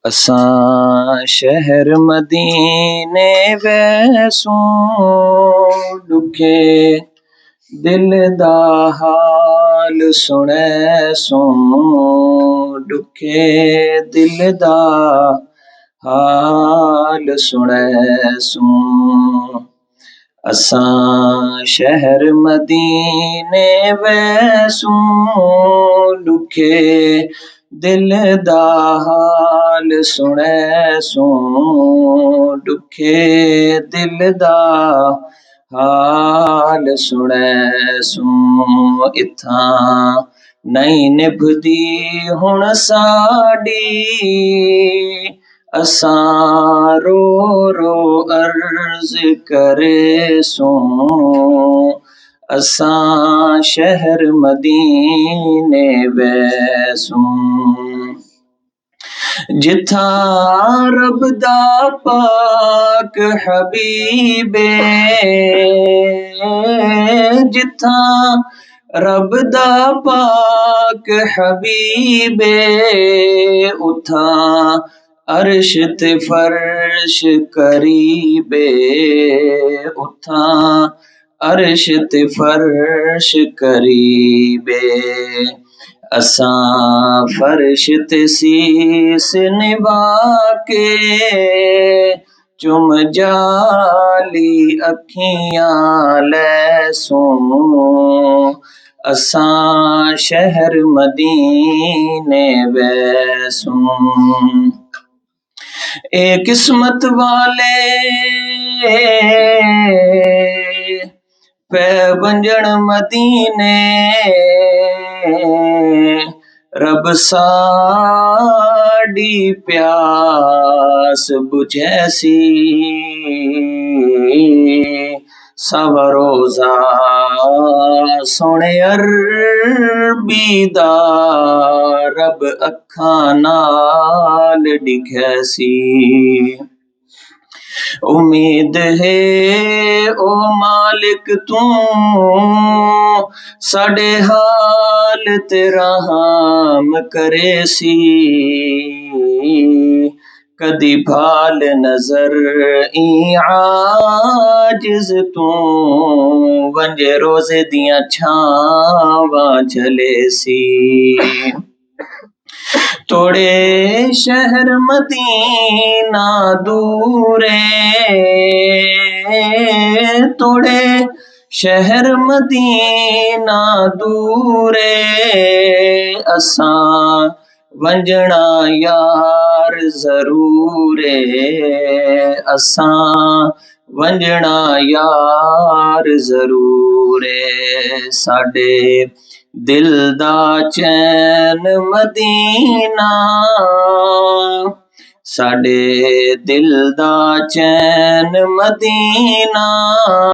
असां शहर मदीने वैसूं, दुखे दिल दा हाल सुनैसूं, दुखे दिल दा हाल सुनैसूं। असां शहर मदीने वैसूं, दुखे दिल दा हाल सुनैसूं, दुखे दिल दा हाल सुनैसूं। इत्थां नहीं निभदी हुण साडी, असां रो रो अर्ज करेसूं, असां शहर मदीने वैसूं। जिथां रब दा पाक हबीबे, जिथां रब दा पाक हबीबे, उथां अर्श ते फर्श करीबे, उथां अर्श ते फर्श करीबे। असां फर्श ते सीस निभा के, चुम जाली अखियां लैसूं, असां शहर मदीने वैसूं। ए किस्मत वाले पै वंजण मदीने, रब साडी प्यास बुझैसी, सवा रोज़ा सोणे अरबी दा रब अखां नाल डिघैसी। उम्मीद है ओ मालिक तू साडे हाल ते रहम करेसी, कदी भाल नजर ई आजिज़ तू वंजे रोज़े दियां छावां झलेसी। तोड़े शहर मदीना दूरे, तोड़े शहर मदीना दूरे, असां वंजणा यार ज़रूरे, असां वंजणा यार ज़रूरे। साडे दिल दा चैन मदीना, साडे दिल दा चैन मदीना।